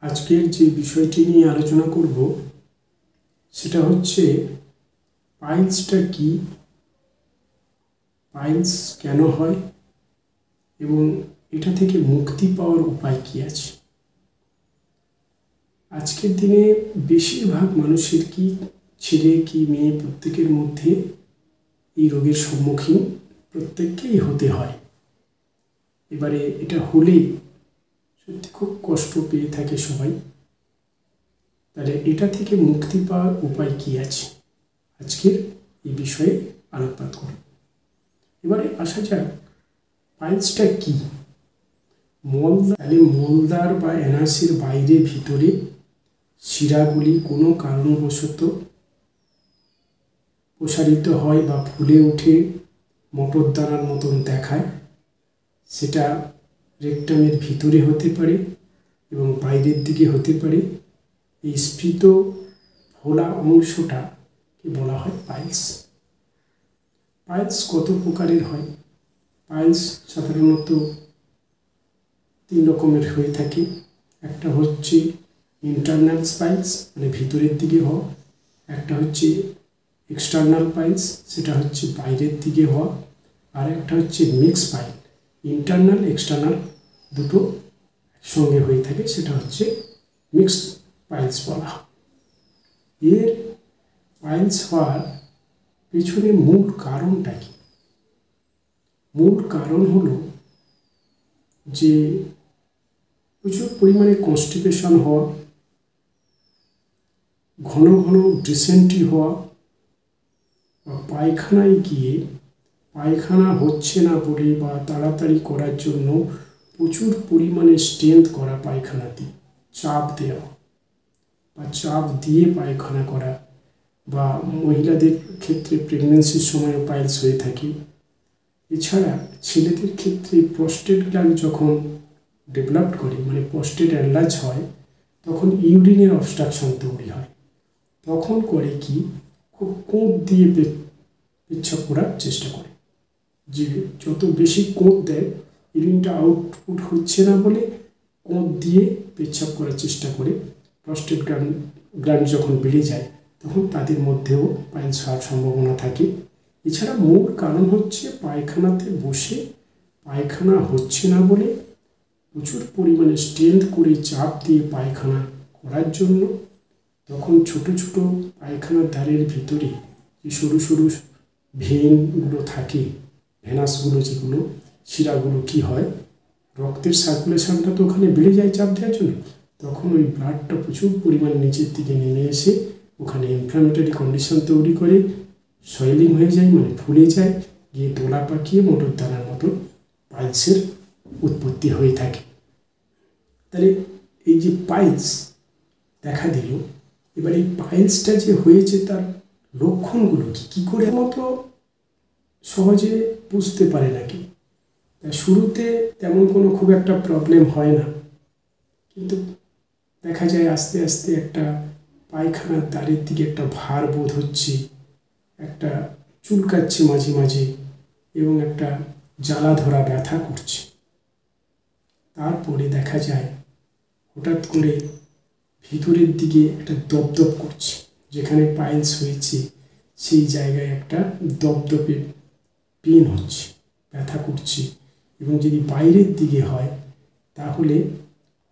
আজকের যে বিষয়টি নিয়ে আলোচনা করব সেটা হচ্ছে পাইলসটা কি, পাইলস কেন হয় এবং এটা থেকে মুক্তি পাওয়ার উপায় কি আছে। আজকের দিনে বেশিরভাগ মানুষের কি ছেলে কি মেয়ে প্রত্যেকের মধ্যে এই রোগের সম্মুখীন প্রত্যেককেই হতে হয়। এবারে এটা হলে সত্যি খুব কষ্ট পেয়ে থাকে সবাই। তাহলে এটা থেকে মুক্তি পাওয়ার উপায় কি আছে, আজকের এই বিষয়ে আলোকপাত করব। এবারে আসা যাক পাইলসটা কি। মলদ্বার বা অ্যানাসের বাইরে ভিতরে শিরাগুলি কোনো কারণবশত প্রসারিত হয় বা ফুলে ওঠে, মটর দানার মতন দেখায়। সেটা রেকটামের ভিতরে হতে পারে এবং বাইরের দিকে হতে পারে। এই স্ফীত ফোলা অংশটাকে বলা হয় পাইলস। পাইলস কত প্রকারের হয়? পাইলস সাধারণত 3 রকমের হয়ে থাকে। একটা হচ্ছে ইন্টারনাল পাইলস, মানে ভিতরের দিকে হওয়া। একটা হচ্ছে এক্সটার্নাল পাইলস, সেটা হচ্ছে বাইরের দিকে হওয়া। আর একটা হচ্ছে মিক্স পাইল, ইন্টারনাল এক্সটার্নাল দুটো একসঙ্গে হয়ে থাকে, সেটা হচ্ছে মিক্সড পাইলস বলা হয়। এর পাইলস হওয়ার পেছনে মূল কারণটা কি? মূল কারণ হলো যে প্রচুর পরিমাণে কনস্টিপেশন হওয়া, ঘন ঘন ডিসেন্ট্রি হওয়া, বা পায়খানায় গিয়ে পায়খানা হচ্ছে না বলে বা তাড়াতাড়ি করার জন্য প্রচুর পরিমাণে স্ট্রেন্থ করা, পায়খানাতে চাপ দেওয়া বা চাপ দিয়ে পায়খানা করা, বা মহিলাদের ক্ষেত্রে প্রেগনেন্সির সময় পাইলস হয়ে থাকে। এছাড়া ছেলেদের ক্ষেত্রে প্রস্টেট গ্ল্যান্ড যখন ডেভেলপ করে, মানে প্রস্টেট এনলার্জ হয়, তখন ইউরিনের অবস্ট্রাকশন তৈরি হয়। তখন করে কি, খুব কোঁত দিয়ে পেচ্ছাপ করার চেষ্টা করে। যে যত বেশি কোঁত দেয়, ইউরিনটা আউটপুট হচ্ছে না বলে কোঁত দিয়ে পেচ্ছাপ করার চেষ্টা করে। প্রস্টেট গ্ল্যান্ড যখন বেড়ে যায় তখন তাদের মধ্যেও পাইলস হওয়ার সম্ভাবনা থাকে। এছাড়া মূল কারণ হচ্ছে পায়খানাতে বসে পায়খানা হচ্ছে না বলে প্রচুর পরিমাণে স্ট্রেন্থ করে চাপ দিয়ে পায়খানা করার জন্য তখন ছোট ছোট পায়খানার দ্বারের ভিতরে যে সরু সরু ভেনগুলো থাকে, ভেনাসগুলো যেগুলো, শিরাগুলো কি হয়, রক্তের সার্কুলেশনটা তো ওখানে বেড়ে যায় চাপ দেওয়ার জন্য। তখন ওই ব্লাডটা প্রচুর পরিমাণে নিচের দিকে নেমে এসে ওখানে ইনফ্ল্যামেটরি কন্ডিশন তৈরি করে, সয়েলিং হয়ে যায়, মানে ফুলে যায়, গিয়ে দোলা পাকিয়ে মোটর দানার মতো পাইলসের উৎপত্তি হয়ে থাকে। তাহলে এই যে পাইলস দেখা দিল, এবার এই পাইলসটা যে হয়েছে তার লক্ষণগুলো কী করে মতো সহজে বুঝতে পারে নাকি। শুরুতে তেমন কোনো খুব একটা প্রবলেম হয় না, কিন্তু দেখা যায় আস্তে আস্তে একটা পায়খানার দ্বারের দিকে একটা ভার বোধ হচ্ছে, একটা চুলকাচ্ছে মাঝে মাঝে এবং একটা জ্বালা ধরা ব্যথা করছে। তারপরে দেখা যায় হঠাৎ করে ভিতরের দিকে একটা দপদপ করছে, যেখানে পাইলস হয়েছে সেই জায়গায় একটা দপদপে পেন হচ্ছে, ব্যথা করছে। এবং যদি বাইরের দিকে হয় তাহলে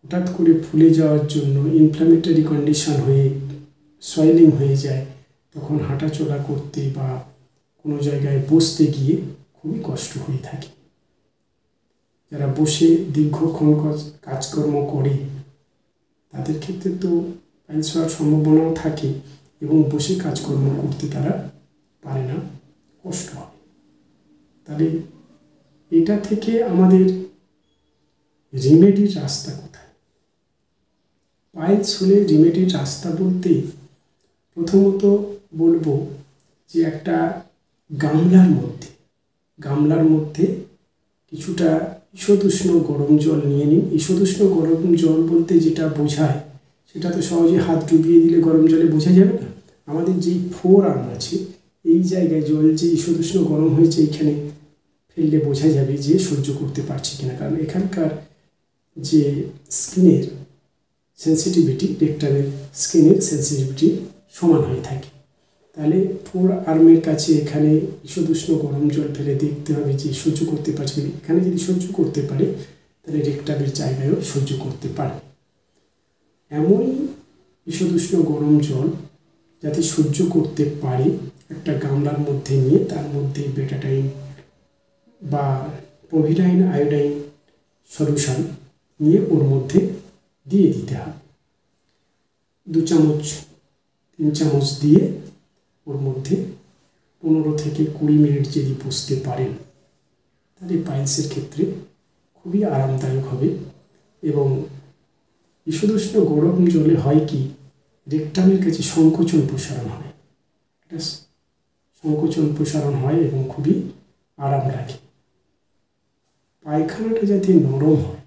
হঠাৎ করে ফুলে যাওয়ার জন্য ইনফ্ল্যামেটরি কন্ডিশন হয়ে সয়েলিং হয়ে যায়। তখন হাঁটাচলা করতে বা কোনো জায়গায় বসতে গিয়ে খুবই কষ্ট হয়ে থাকে। যারা বসে দীর্ঘক্ষণ কাজকর্ম করে তাদের ক্ষেত্রে তো পাইলস হওয়ার সম্ভাবনাও থাকে এবং বসে কাজকর্ম করতে তারা পারে না, কষ্ট হয়। তাহলে এটা থেকে আমাদের রিমেডির রাস্তা কোথায়? পাইলস হলে রিমেডির রাস্তা বলতে প্রথমত বলবো যে একটা গামলার মধ্যে কিছুটা ঈষদুষ্ণ গরম জল নিয়ে নিন। ঈষদুষ্ণ গরম জল বলতে যেটা বোঝায় সেটা তো সহজে হাত ডুবিয়ে দিলে গরম জলে বোঝা যাবে না। আমাদের যেই ফোর আর্ম আছে, এই জায়গায় জল যে ঈষদুষ্ণ গরম হয়েছে এইখানে ফেললে বোঝা যাবে যে সহ্য করতে পারছি কিনা। কারণ এখানকার যে স্কিনের সেন্সিটিভিটি, রেকটামের স্কিনের সেন্সিটিভিটি সমান হয়ে থাকে। তাহলে ফোর আর্মের কাছে এখানে ঈষদুষ্ণ গরম জল ফেলে দেখতে হবে যে সহ্য করতে পারছে। এখানে যদি সহ্য করতে পারে তাহলে রেকটামের জায়গায়ও সহ্য করতে পারে। এমনই ঈষদুষ্ণ গরম জল যাতে সহ্য করতে পারে একটা গামলার মধ্যে নিয়ে তার মধ্যে বেটাডাইন বা প্রোভিডাইন আয়োডাইন সলিউশন নিয়ে ওর মধ্যে দিয়ে দিতে হবে। 2 চামচ 3 চামচ দিয়ে ওর মধ্যে 15 থেকে 20 মিনিট যদি বসতে পারেন তাহলে পাইলসের ক্ষেত্রে খুবই আরামদায়ক হবে। এবং ঈষদুষ্ণ গরম জলে হয় কি, রেকটামের কাছে সংকোচন প্রসারণ হয়, এটা সংকোচন প্রসারণ হয় এবং খুবই আরাম লাগে। পায়খানাটা যাতে নরম হয়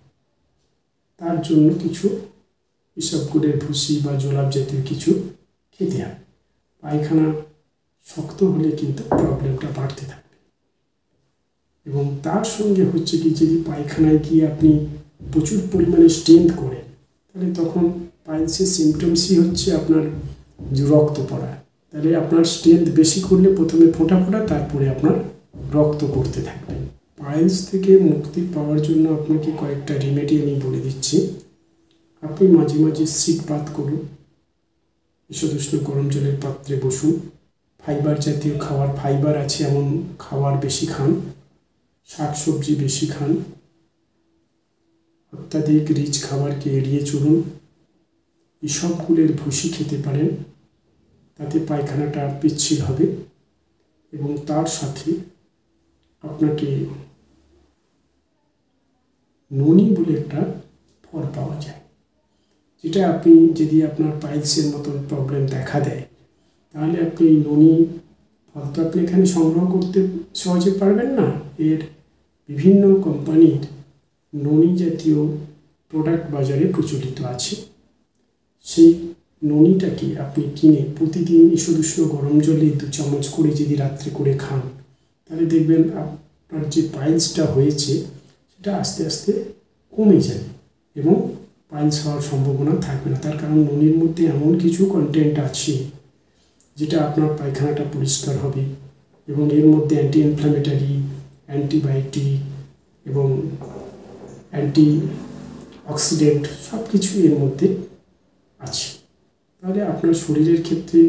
তার জন্য কিছু ইসবগুলের ভুসি বা জোলাপ জাতীয় কিছু খেতে হবে। পায়খানা শক্ত হলে কিন্তু প্রবলেমটা বাড়তে থাকবে। এবং তার সঙ্গে হচ্ছে কি, যদি পায়খানায় গিয়ে আপনি প্রচুর পরিমাণে স্ট্রেন্থ করেন তাহলে তখন পাইলসের সিমটমসই হচ্ছে আপনার রক্ত পড়া। তাহলে আপনার স্ট্রেন্থ বেশি করলে প্রথমে ফোঁটা ফোঁটা, তারপরে আপনার রক্ত পড়তে থাকবে। পাইলস থেকে মুক্তি পাওয়ার জন্য আপনাকে কয়েকটা রেমেডি আমি বলে দিচ্ছি। আপনি মাঝে মাঝে শীত বাত করুন, ঈষদুষ্ণ গরম জলের পাত্রে বসুন, ফাইবার জাতীয় খাবার, ফাইবার আছে এমন খাবার বেশি খান, শাকসবজি বেশি খান, অত্যাধিক রিচ খাবারকে এড়িয়ে চলুন। ইসবগুলের ভুসি খেতে পারেন, তাতে পায়খানাটা পিচ্ছিল হবে। এবং তার সাথে আপনাকে ননি বলে একটা ফল পাওয়া যায়, যেটা আপনি যদি আপনার পাইলসের মতন প্রবলেম দেখা দেয় তাহলে আপনি এই ননি ফল তো আপনি এখানে সংগ্রহ করতে সহজে পারবেন না। এর বিভিন্ন কোম্পানির ননি জাতীয় প্রোডাক্ট বাজারে প্রচলিত আছে। সেই ননিটাকে আপনি কিনে প্রতিদিন ঈষদুষ্ণ গরম জলে 2 চামচ করে যদি রাত্রে করে খান তাহলে দেখবেন আপনার যে পাইলসটা হয়েছে সেটা আস্তে আস্তে কমে যাবে এবং পাইলস হওয়ার সম্ভাবনা থাকবে না। তার কারণ ননির মধ্যে এমন কিছু কন্টেন্ট আছে যেটা আপনার পায়খানাটা পরিষ্কার হবে এবং এর মধ্যে অ্যান্টি ইনফ্ল্যামেটারি, অ্যান্টিবায়োটিক এবং অ্যান্টি অক্সিডেন্ট সব কিছু এর মধ্যে আছে। তাহলে আপনার শরীরের ক্ষেত্রে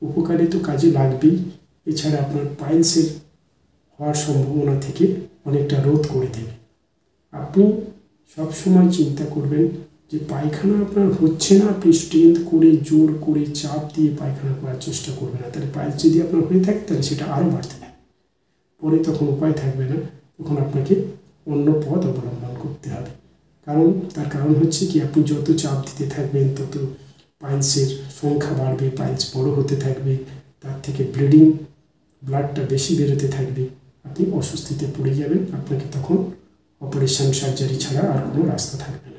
উপকারে তো কাজে লাগবেই, এছাড়া আপনার পাইলসের হওয়ার সম্ভাবনা থেকে অনেকটা রোধ করে দেবে। আপনি সবসময় চিন্তা করবেন যে পায়খানা আপনার হচ্ছে না, আপনি স্ট্রেন্থ করে জোর করে চাপ দিয়ে পায়খানা করার চেষ্টা করবেন না। তাহলে পাইলস যদি আপনার হয়ে থাকে তাহলে সেটা আরও বাড়তে থাকে, পরে তখন উপায় থাকবে না, তখন আপনাকে অন্য পথ অবলম্বন করতে হবে। তার কারণ হচ্ছে কি, আপনি যত চাপ দিতে থাকবেন তত পাইলসের সংখ্যা বাড়বে, পাইলস বড় হতে থাকবে, তার থেকে ব্লাডটা বেশি বেরোতে থাকবে, আপনি অস্বস্তিতে পড়ে যাবেন। আপনাকে তখন অপারেশন সার্জারি ছাড়া আর কোনো রাস্তা থাকবে না।